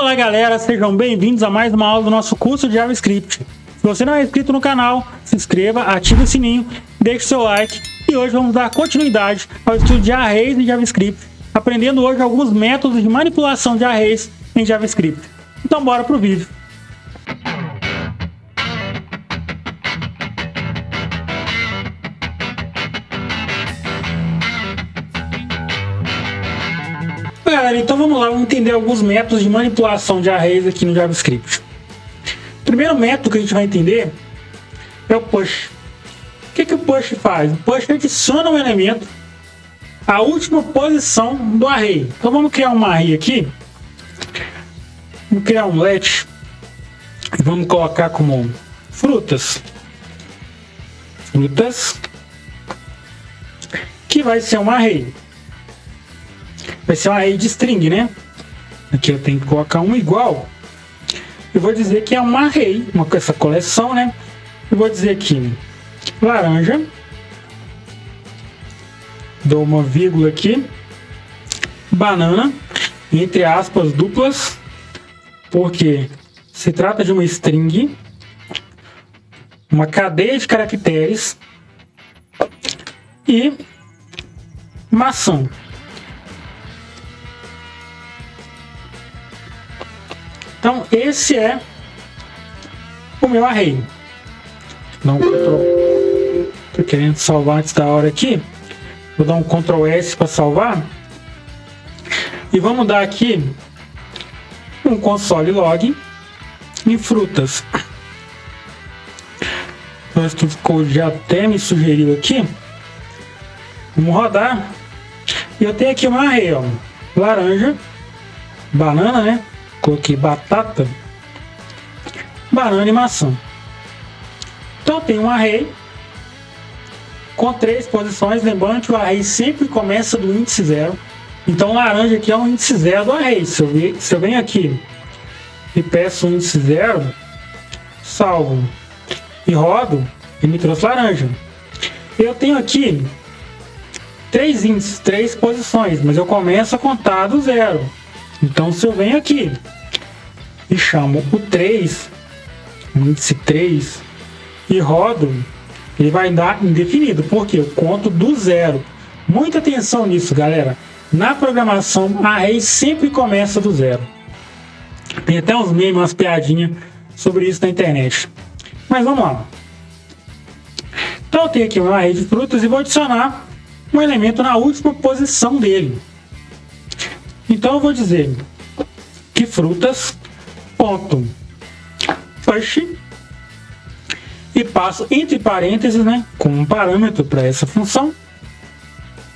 Olá galera, sejam bem-vindos a mais uma aula do nosso curso de JavaScript. Se você não é inscrito no canal, se inscreva, ative o sininho, deixe seu like e hoje vamos dar continuidade ao estudo de arrays em JavaScript, aprendendo hoje alguns métodos de manipulação de arrays em JavaScript. Então bora pro vídeo. Galera, então vamos lá, vamos entender alguns métodos de manipulação de arrays aqui no JavaScript. O primeiro método que a gente vai entender é o push. O que o push faz? O push adiciona um elemento à última posição do array. Então vamos criar um array aqui. Vamos criar um let e vamos colocar como frutas. Frutas, que vai ser um array. Vai ser um array de string, né? Aqui eu tenho que colocar um igual. Eu vou dizer que é um array, essa coleção, né? Eu vou dizer aqui laranja. Dou uma vírgula aqui. Banana, entre aspas duplas, porque se trata de uma string, uma cadeia de caracteres, e maçã. Então esse é o meu array. Vou dar um Ctrl. Tô querendo salvar antes da hora aqui. Vou dar um Ctrl S para salvar. E vamos dar aqui um console log em frutas. O Code já até me sugeriu aqui. Vamos rodar. E eu tenho aqui um array, ó. Laranja, banana, né? Coloquei batata, banana e maçã. Então tem um array com 3 posições. Lembrando que o array sempre começa do índice 0. Então laranja aqui é o índice 0 do array. Se eu venho aqui e peço o índice 0, salvo e rodo, ele me trouxe laranja. Eu tenho aqui 3 índices, 3 posições, mas eu começo a contar do 0. Então se eu venho aqui e chamo o 3, o índice 3, e rodo, ele vai dar indefinido, porque eu conto do 0. Muita atenção nisso, galera. Na programação, array sempre começa do 0. Tem até uns memes, umas piadinhas sobre isso na internet. Mas vamos lá. Então eu tenho aqui um array de frutas e vou adicionar um elemento na última posição dele. Então eu vou dizer que frutas ponto push e passo entre parênteses, né, com um parâmetro para essa função,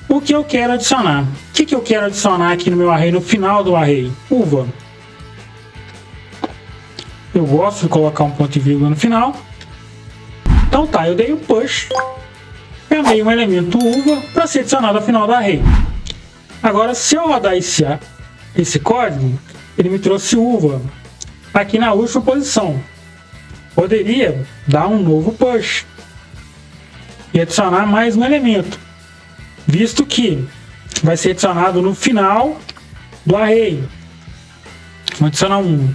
o que eu quero adicionar. O que eu quero adicionar aqui no meu array, no final do array? Uva. Eu gosto de colocar um ponto e vírgula no final. Então tá, eu dei um push, chamei um elemento uva para ser adicionado ao final do array. Agora, se eu rodar esse código, ele me trouxe uva aqui na última posição. Poderia dar um novo push e adicionar mais um elemento, visto que vai ser adicionado no final do array. Vou adicionar um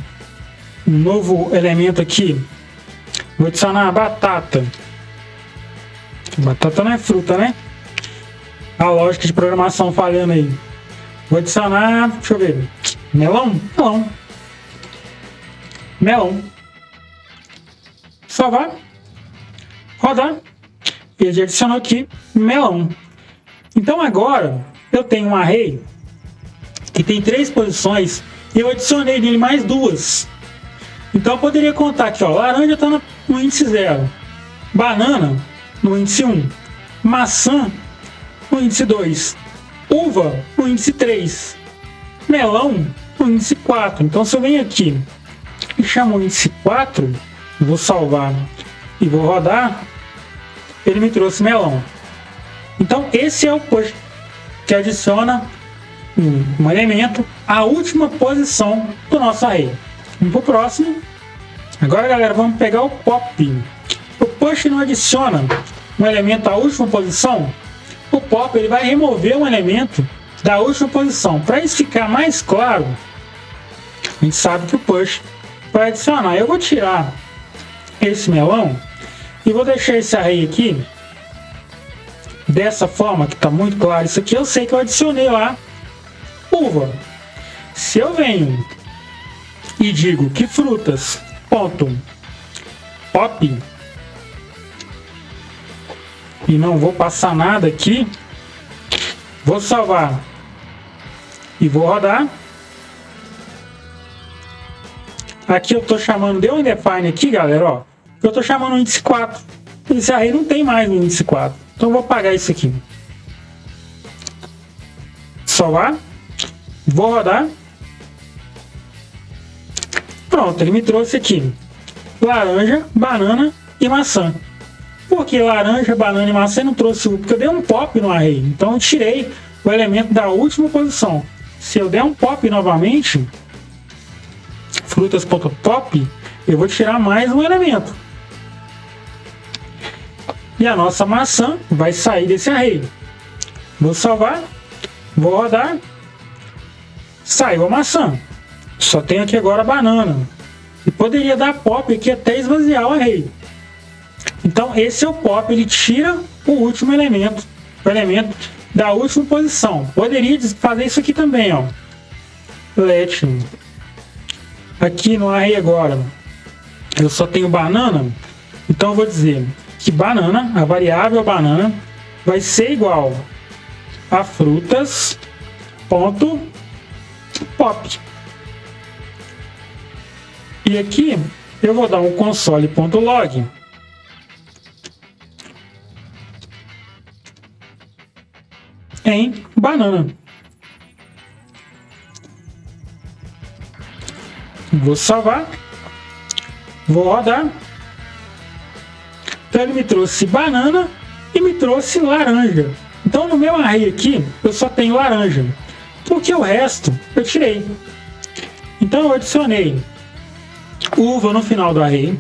novo elemento aqui. Vou adicionar a batata. Batata não é fruta, né? A lógica de programação falhando aí. Vou adicionar, deixa eu ver, melão. Salvar, rodar, e ele já adicionou aqui melão. Então agora eu tenho um array que tem 3 posições e eu adicionei nele mais 2. Então eu poderia contar aqui, ó, laranja está no índice 0, banana no índice 1, maçã no índice 2, uva no índice 3, melão no índice 4. Então se eu venho aqui e chamo o índice 4, vou salvar e vou rodar, ele me trouxe melão. Então esse é o push, que adiciona um elemento à última posição do nosso array. Vamos para o próximo. Agora, galera, vamos pegar o pop. O push não adiciona um elemento à última posição. O pop ele vai remover um elemento da última posição. Para isso ficar mais claro, A gente sabe que o push vai adicionar. Eu vou tirar esse melão e vou deixar esse array aqui dessa forma, que está muito claro isso aqui. Eu sei que eu adicionei lá uva. Se eu venho e digo que frutas ponto pop e não vou passar nada aqui, vou salvar e vou rodar. Aqui eu estou chamando, deu um define aqui, galera, ó. Eu estou chamando o índice 4. Esse array não tem mais o índice 4. Então eu vou apagar isso aqui. Salvar. Vou rodar. Pronto, ele me trouxe aqui laranja, banana e maçã. Por que laranja, banana e maçã não trouxe uva? Porque eu dei um pop no array. Então eu tirei o elemento da última posição. Se eu der um pop novamente, frutas.pop, eu vou tirar mais um elemento. E a nossa maçã vai sair desse array. Vou salvar, vou rodar, saiu a maçã. Só tenho aqui agora a banana. E poderia dar pop aqui até esvaziar o array. Então esse é o pop, ele tira o último elemento, o elemento da última posição. Poderia fazer isso aqui também, ó. Let. Aqui no array agora, eu só tenho banana, então eu vou dizer que banana, a variável banana, vai ser igual a frutas ponto pop. E aqui eu vou dar um console.log em banana. Vou salvar, vou rodar. Então ele me trouxe banana e me trouxe laranja. Então no meu array aqui eu só tenho laranja, porque o resto eu tirei. Então eu adicionei uva no final do array,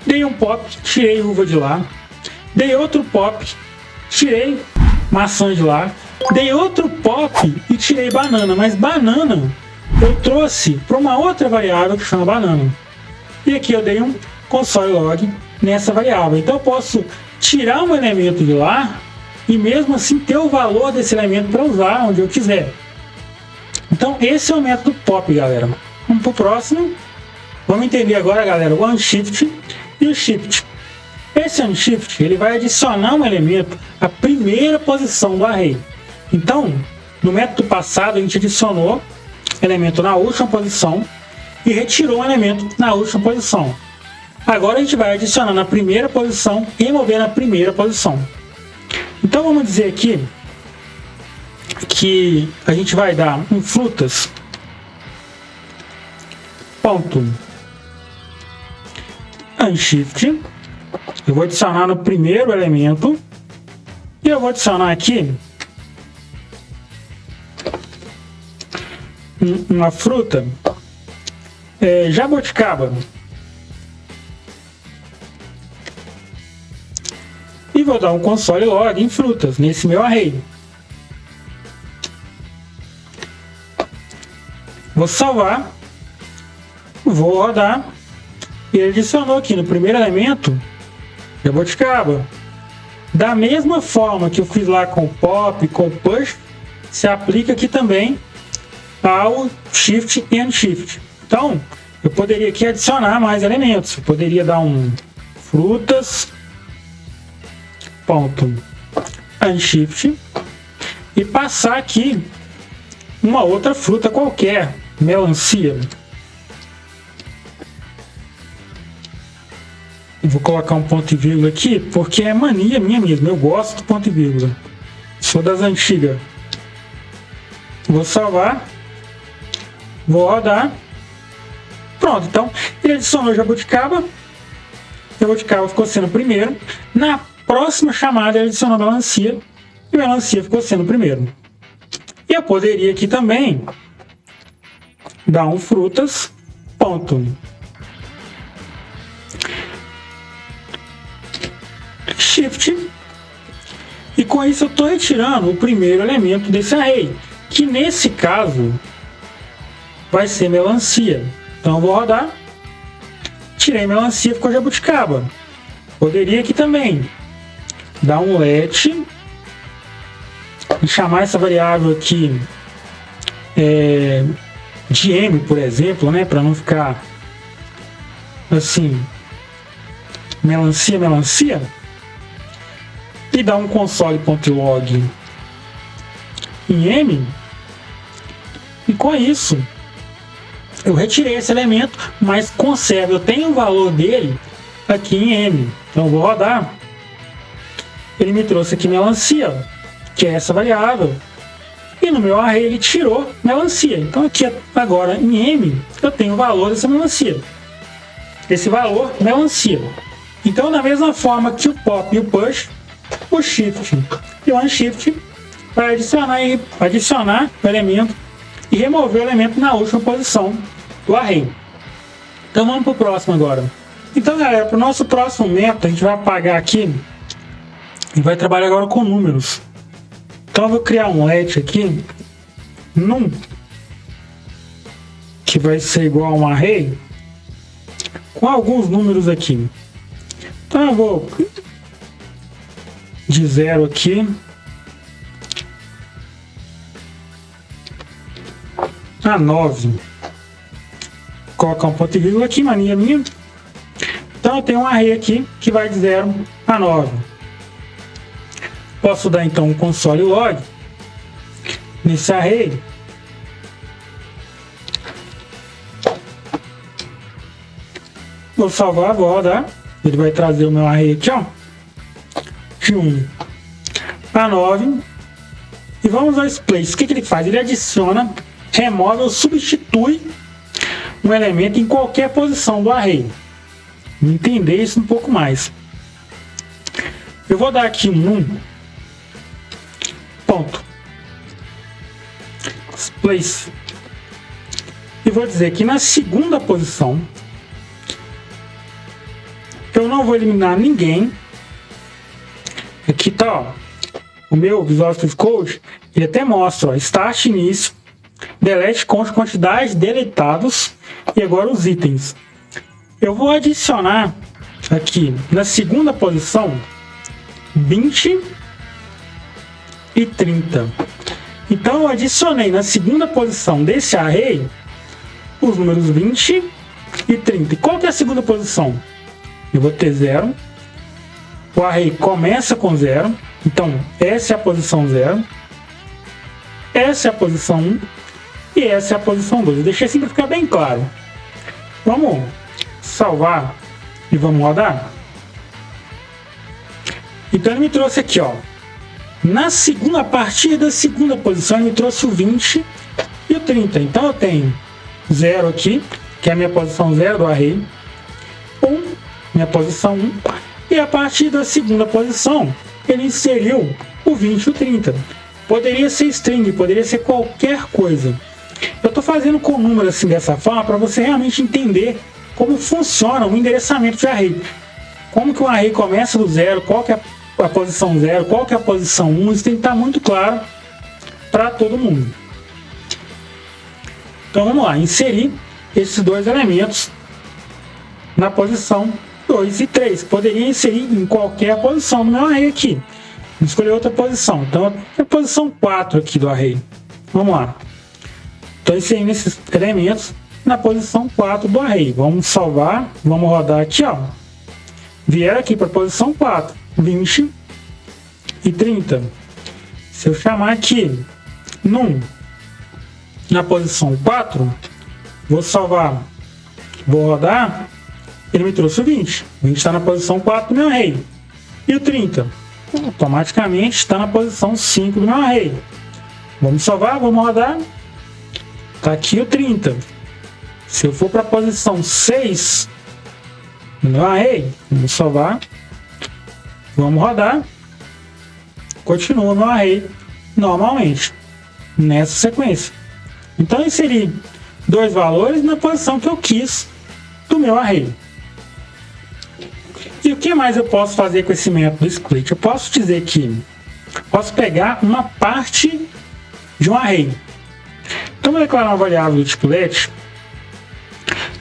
dei um pop, tirei uva de lá, dei outro pop, tirei maçã de lá, dei outro pop e tirei banana, mas banana eu trouxe para uma outra variável que chama banana. E aqui eu dei um console log nessa variável. Então eu posso tirar um elemento de lá e mesmo assim ter o valor desse elemento para usar onde eu quiser. Então esse é o método pop, galera. Vamos para o próximo. Vamos entender agora, galera, o unshift e o shift. Esse unshift, ele vai adicionar um elemento à primeira posição do array. Então, no método passado, a gente adicionou elemento na última posição e retirou um elemento na última posição. Agora a gente vai adicionar na primeira posição e remover na primeira posição. Então vamos dizer aqui que a gente vai dar um frutas ponto unshift. Eu vou adicionar no primeiro elemento e eu vou adicionar aqui uma fruta jabuticaba. E vou dar um console log em frutas nesse meu array. Vou salvar, vou rodar e ele adicionou aqui no primeiro elemento jabuticaba. Da mesma forma que eu fiz lá com o pop, com o push, se aplica aqui também ao shift e unshift. Então eu poderia aqui adicionar mais elementos. Eu poderia dar um frutas ponto unshift e passar aqui uma outra fruta qualquer, melancia. Eu vou colocar um ponto e vírgula aqui porque é mania minha mesmo, eu gosto do ponto e vírgula, sou das antigas. Vou salvar, vou rodar. Pronto, então ele adicionou jabuticaba. Jabuticaba ficou sendo o primeiro. Na próxima chamada ele adicionou melancia e melancia ficou sendo o primeiro. E eu poderia aqui também dar um frutas ponto shift e com isso eu estou retirando o primeiro elemento desse array, que nesse caso vai ser melancia. Então eu vou rodar. Tirei melancia, ficou jabuticaba. Poderia aqui também dar um let e chamar essa variável aqui de m, por exemplo, né, para não ficar assim, melancia, e dar um console.log em m, e com isso eu retirei esse elemento, mas conservo, eu tenho o valor dele aqui em m. Então eu vou rodar, ele me trouxe aqui melancia, que é essa variável, e no meu array ele tirou melancia. Então aqui agora em m eu tenho o valor dessa melancia, esse valor melancia. Então da mesma forma que o pop e o push, o shift e o unshift vai adicionar o elemento e remover o elemento na última posição do array. Então vamos para o próximo agora. Então galera, para o nosso próximo método a gente vai apagar aqui e vai trabalhar agora com números. Então eu vou criar um let aqui, num, que vai ser igual a um array, com alguns números aqui. Então eu vou de 0 aqui a 9. Colocar um ponto e vírgula aqui, mania minha. Então eu tenho um array aqui que vai de 0 a 9. Posso dar então um console log nesse array. Vou salvar, vou rodar. Ele vai trazer o meu array aqui, ó, de 1 a 9. E vamos ao splice. O que ele faz? Ele adiciona, remove ou substitui um elemento em qualquer posição do array. Vou entender isso um pouco mais. Eu vou dar aqui um num, ponto, splice, e vou dizer que na segunda posição eu não vou eliminar ninguém. Aqui tá, ó, o meu Visual Studio Code, ele até mostra, ó, start, início, delete, const, quantidade, deletados, e agora os itens. Eu vou adicionar aqui na segunda posição 20 e 30. Então eu adicionei na segunda posição desse array os números 20 e 30. E qual que é a segunda posição? Eu vou ter 0. O array começa com 0. Então essa é a posição 0. Essa é a posição 1. E essa é a posição 2. Eu deixei assim para ficar bem claro. Vamos salvar e vamos rodar. Então ele me trouxe aqui, ó, na segunda, a partir da segunda posição ele me trouxe o 20 e o 30. Então eu tenho 0 aqui, que é a minha posição 0 do array, 1, minha posição 1, e a partir da segunda posição ele inseriu o 20 e o 30. Poderia ser string, poderia ser qualquer coisa. Eu estou fazendo com números assim dessa forma para você realmente entender como funciona o endereçamento de array. Como que um array começa do 0, qual que é a posição 0, qual que é a posição 1, isso tem que estar muito claro para todo mundo. Então vamos lá, inserir esses dois elementos na posição 2 e 3. Poderia inserir em qualquer posição do meu array aqui. Vou escolher outra posição. Então é a posição 4 aqui do array. Vamos lá. Estou inserindo esses elementos na posição 4 do array. Vamos salvar, vamos rodar aqui, ó. Vieram aqui para a posição 4, 20 e 30. Se eu chamar aqui num na posição 4, vou salvar, vou rodar, ele me trouxe o 20. O 20 está na posição 4 do meu array. E o 30? Automaticamente está na posição 5 do meu array. Vamos salvar, vamos rodar. Está aqui o 30. Se eu for para a posição 6 do meu array, vamos salvar, vamos rodar, continua o meu array normalmente, nessa sequência. Então eu inseri dois valores na posição que eu quis do meu array. E o que mais eu posso fazer com esse método split? Eu posso dizer que posso pegar uma parte de um array. Então vou declarar uma variável do tipo let,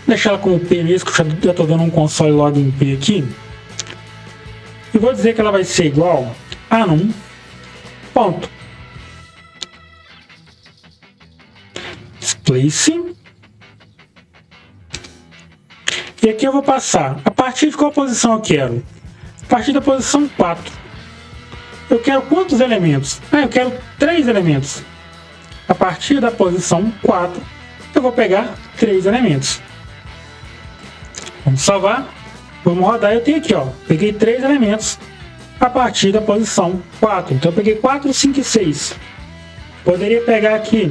deixar ela como p mesmo, que eu já estou dando um console log p aqui, e vou dizer que ela vai ser igual a num ponto place, e aqui eu vou passar a partir de qual posição eu quero. A partir da posição 4. Eu quero quantos elementos? Eu quero 3 elementos. A partir da posição 4, eu vou pegar 3 elementos. Vamos salvar. Vamos rodar. Eu tenho aqui, ó. Peguei 3 elementos a partir da posição 4. Então eu peguei 4, 5 e 6. Poderia pegar aqui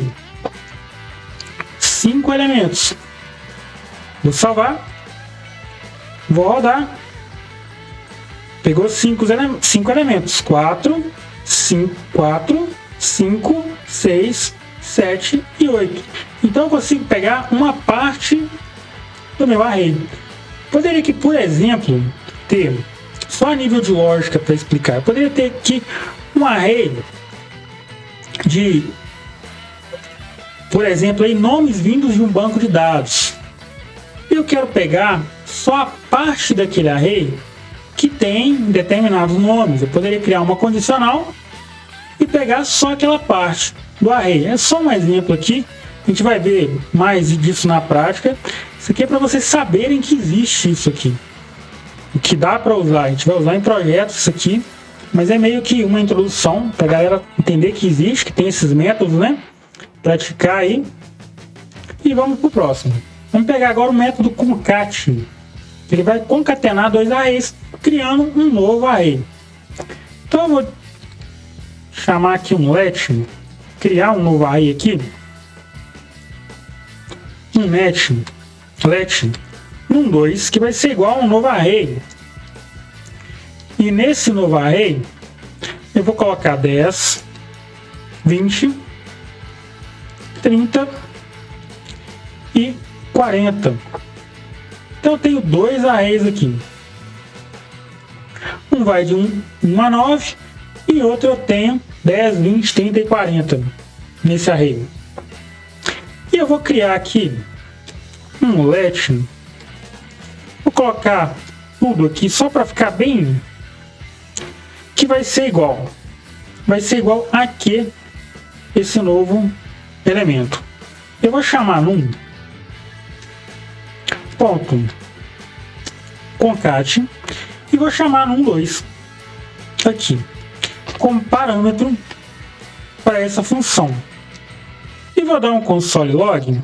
5 elementos. Vou salvar. Vou rodar. Pegou 5 elementos. 4, 5, 6, 7 e 8. Então eu consigo pegar uma parte do meu array. Poderia aqui, por exemplo, ter, só a nível de lógica para explicar, eu poderia ter aqui um array de, por exemplo, aí, nomes vindos de um banco de dados. Eu quero pegar só a parte daquele array que tem determinados nomes. Eu poderia criar uma condicional e pegar só aquela parte do array. É só um exemplo aqui, a gente vai ver mais disso na prática. Isso aqui é para vocês saberem que existe isso aqui, o que dá para usar. A gente vai usar em projetos isso aqui, mas é meio que uma introdução para a galera entender que existe, que tem esses métodos, né? Praticar aí. E vamos para o próximo. Vamos pegar agora o método concat. Ele vai concatenar 2 arrays, criando um novo array. Então eu vou chamar aqui um let, criar um novo array aqui, um let num2, que vai ser igual a um novo array. E nesse novo array eu vou colocar 10, 20, 30 e 40. Então eu tenho 2 arrays aqui. Um vai de 1 a 9 e outro eu tenho 10, 20, 30 e 40 nesse array. E eu vou criar aqui um let. Vou colocar tudo aqui só para ficar bem, que vai ser igual. Vai ser igual aqui esse novo elemento. Eu vou chamar num ponto concat e vou chamar num2 aqui como parâmetro para essa função, e vou dar um console log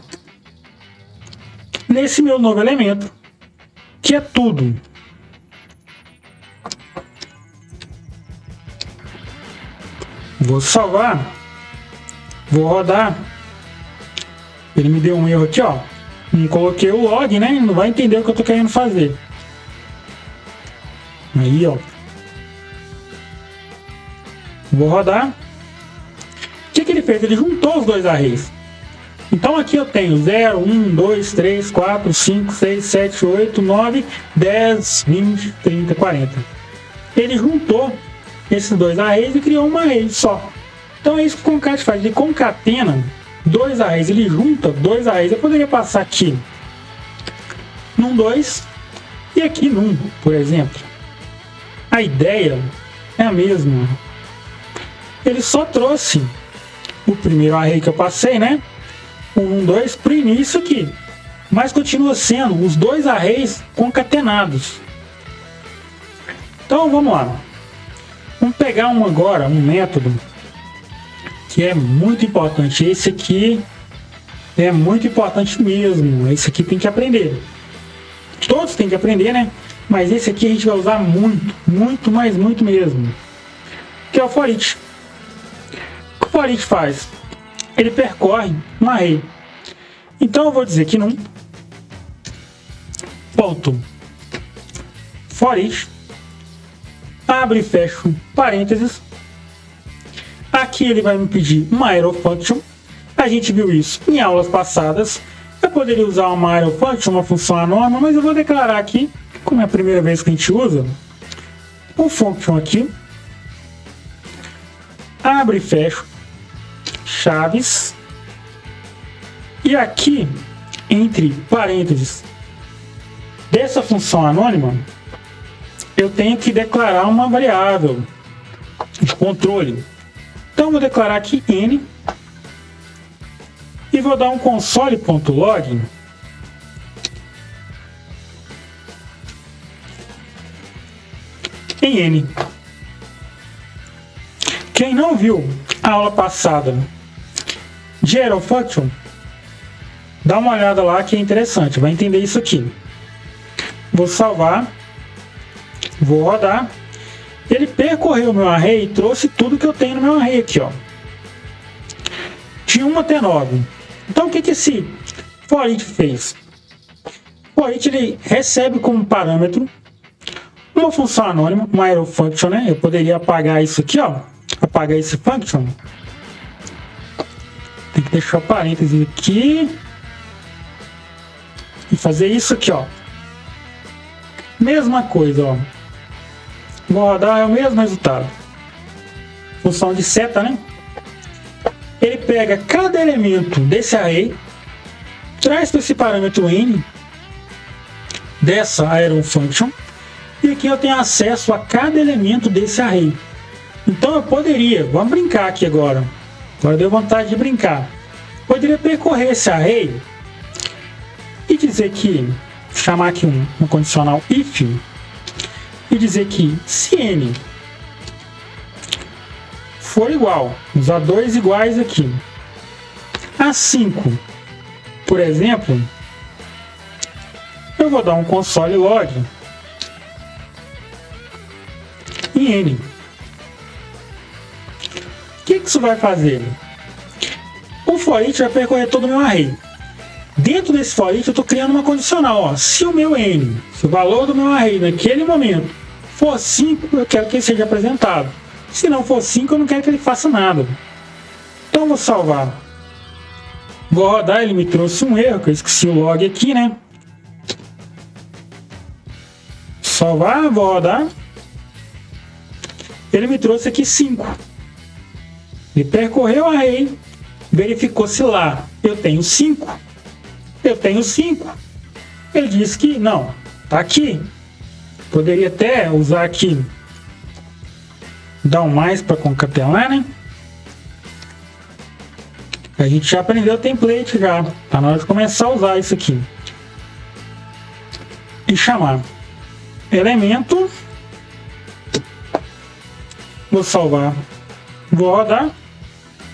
nesse meu novo elemento, que é tudo. Vou salvar, vou rodar. Ele me deu um erro aqui, ó. Não coloquei o log, né? Não vai entender o que eu tô querendo fazer. Aí, ó. Vou rodar. O que ele fez? Ele juntou os 2 arrays. Então aqui eu tenho 0, 1, 2, 3, 4, 5, 6, 7, 8, 9, 10, 20, 30, 40. Ele juntou esses 2 arrays e criou uma array só. Então é isso que o concat faz. Ele concatena 2 arrays, ele junta 2 arrays. Eu poderia passar aqui num 2 e aqui num, por exemplo. A ideia é a mesma. Ele só trouxe o primeiro array que eu passei, né? O 1, 2 para o início aqui. Mas continua sendo os 2 arrays concatenados. Então vamos lá. Vamos pegar agora um método que é muito importante. Esse aqui é muito importante mesmo. Esse aqui tem que aprender. Todos têm que aprender, né? Mas esse aqui a gente vai usar muito, mas muito mesmo. Que é o for each. O que o for each faz? Ele percorre um array. Então eu vou dizer que num ponto for each, abre e fecha parênteses. Aqui ele vai me pedir uma arrow function. A gente viu isso em aulas passadas. Eu poderia usar uma arrow function, uma função anônima, mas eu vou declarar aqui, como é a primeira vez que a gente usa, um function aqui. Abre e fecha chaves E aqui, entre parênteses, dessa função anônima, eu tenho que declarar uma variável de controle. Então, vou declarar aqui n e vou dar um console.log em n. Quem não viu a aula passada de Arrow Function, dá uma olhada lá que é interessante, vai entender isso aqui. Vou salvar, vou rodar. Ele percorreu o meu array e trouxe tudo que eu tenho no meu array aqui, ó. De 1 até 9. Então o que esse for each fez? For each ele recebe como parâmetro uma função anônima, uma arrow function, né? Eu poderia apagar isso aqui, ó. Apagar esse function. Tem que deixar o parênteses aqui. E fazer isso aqui, ó. Mesma coisa, ó. Vou rodar, é o mesmo resultado. Função de seta, né? Ele pega cada elemento desse array, traz para esse parâmetro n dessa arrow function, e aqui eu tenho acesso a cada elemento desse array. Então eu poderia, vamos brincar aqui agora. Agora deu vontade de brincar. Poderia percorrer esse array e dizer que, chamar aqui um condicional if, e dizer que se n for igual, usar dois iguais aqui, a 5, por exemplo, eu vou dar um console log em n. O que isso vai fazer? O for each vai percorrer todo o meu array. Dentro desse for each eu estou criando uma condicional. Ó. Se o meu n, se o valor do meu array naquele momento for 5, eu quero que ele seja apresentado. Se não for 5, eu não quero que ele faça nada. Então eu vou salvar. Vou rodar, ele me trouxe um erro, que eu esqueci o log aqui, né? Salvar, vou rodar. Ele me trouxe aqui 5. Ele percorreu o array, verificou se lá eu tenho 5. Eu tenho 5. Ele disse que não, tá aqui. Poderia até usar aqui, dar um mais para concatenar, né? A gente já aprendeu o template já. Tá na hora de começar a usar isso aqui. E chamar elemento. Vou salvar. Vou rodar.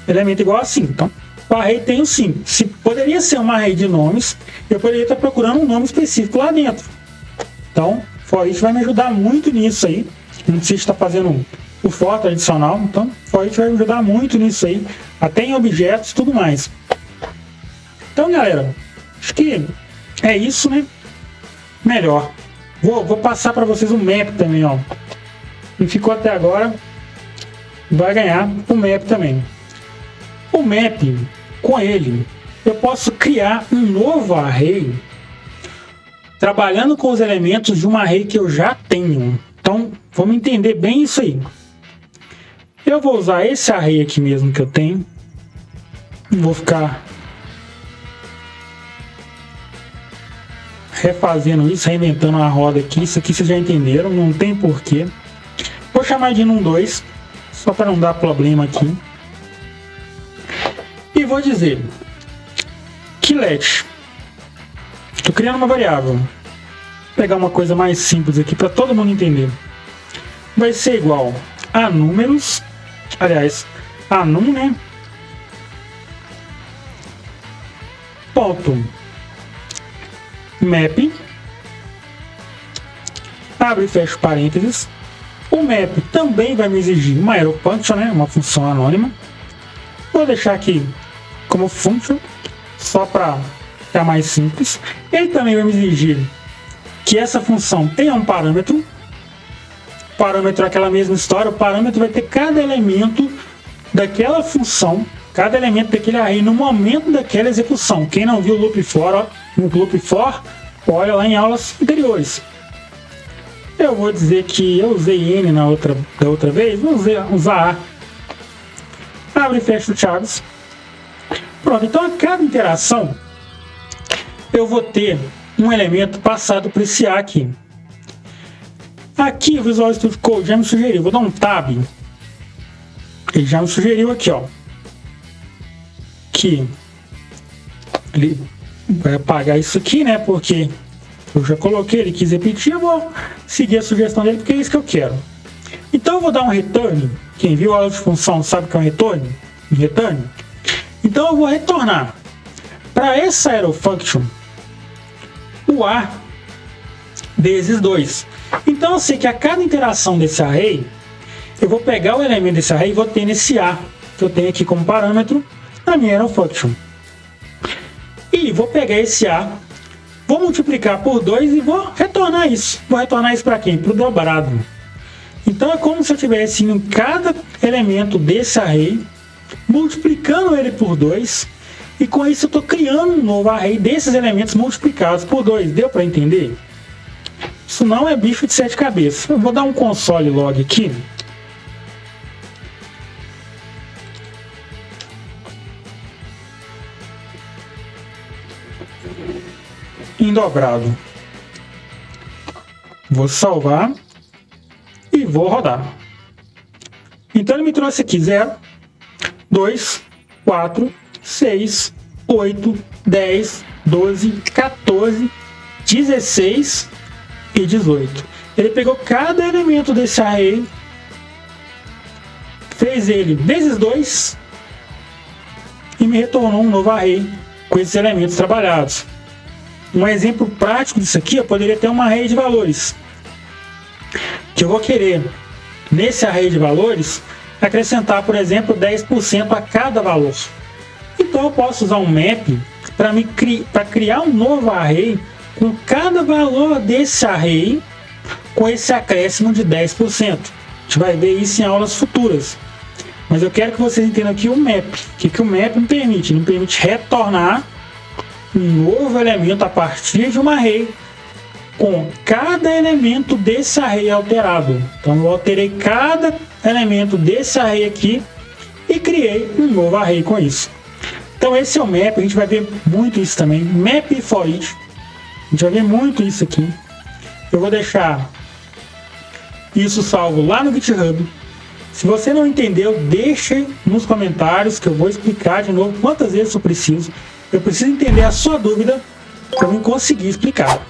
Elemento igual a 5. Então, o array tem o 5. Se poderia ser uma array de nomes, eu poderia estar procurando um nome específico lá dentro. Então, for each vai me ajudar muito nisso aí. Não precisa estar fazendo o for tradicional. Então, for each vai me ajudar muito nisso aí. Até em objetos e tudo mais. Então, galera, acho que é isso, né? Melhor. Vou passar para vocês um map também, ó. E ficou até agora. Vai ganhar o map também. O map, com ele, eu posso criar um novo array trabalhando com os elementos de um array que eu já tenho. Então, vamos entender bem isso aí. Eu vou usar esse array aqui mesmo que eu tenho. Vou ficar refazendo isso, reinventando a roda aqui. Isso aqui vocês já entenderam, não tem porquê. Vou chamar de num2, só para não dar problema aqui. E vou dizer que let. Estou criando uma variável. Vou pegar uma coisa mais simples aqui para todo mundo entender. Vai ser igual a números, aliás, a num, né? Ponto map, abre e fecha parênteses. O map também vai me exigir uma arrow function, né? Uma função anônima. Vou deixar aqui como function, só para ficar mais simples. Ele também vai me exigir que essa função tenha um parâmetro. O parâmetro é aquela mesma história. O parâmetro vai ter cada elemento daquela função, cada elemento daquele array no momento daquela execução. Quem não viu o loop for, ó, no loop for, olha lá em aulas anteriores. Eu vou dizer que eu usei N da outra vez, vou usar A. Abre e fecha o chaves. Pronto, então a cada interação eu vou ter um elemento passado por esse A aqui. Aqui o Visual Studio Code já me sugeriu, vou dar um tab. Ele já me sugeriu aqui, ó, que ele vai apagar isso aqui, né? Porque eu já coloquei, ele quis repetir, eu vou seguir a sugestão dele porque é isso que eu quero. Então eu vou dar um return. Quem viu a aula de função sabe o que é um return? Return. Então eu vou retornar para essa arrow function o A desses dois. Então eu sei que a cada interação desse array, eu vou pegar o elemento desse array e vou ter nesse A que eu tenho aqui como parâmetro na minha arrow function. E vou pegar esse A, vou multiplicar por 2 e vou retornar isso. Vou retornar isso para quem? Para o dobrado. Então é como se eu tivesse em cada elemento desse array, multiplicando ele por 2, e com isso eu estou criando um novo array desses elementos multiplicados por 2. Deu para entender? Isso não é bicho de 7 cabeças. Eu vou dar um console log aqui. Em dobrado. Vou salvar e vou rodar. Então ele me trouxe aqui 0, 2, 4, 6, 8, 10, 12, 14, 16 e 18. Ele pegou cada elemento desse array, fez ele vezes 2 e me retornou um novo array com esses elementos trabalhados. Um exemplo prático disso aqui, eu poderia ter um array de valores, que eu vou querer, nesse array de valores, acrescentar, por exemplo, 10% a cada valor. Então eu posso usar um map para criar um novo array com cada valor desse array, com esse acréscimo de 10%. A gente vai ver isso em aulas futuras. Mas eu quero que vocês entendam aqui o map. O que o map me permite? Ele me permite retornar um novo elemento a partir de um array com cada elemento desse array alterado. Então eu alterei cada elemento desse array aqui e criei um novo array com isso. Então esse é o map, a gente vai ver muito isso também. Map for each. A gente vai ver muito isso aqui. Eu vou deixar isso salvo lá no GitHub. Se você não entendeu, deixe nos comentários que eu vou explicar de novo quantas vezes eu preciso. Eu preciso entender a sua dúvida para eu conseguir explicar.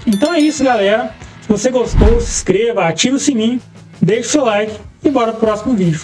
Então é isso, galera. Se você gostou, se inscreva, ative o sininho, deixe o seu like e bora pro próximo vídeo.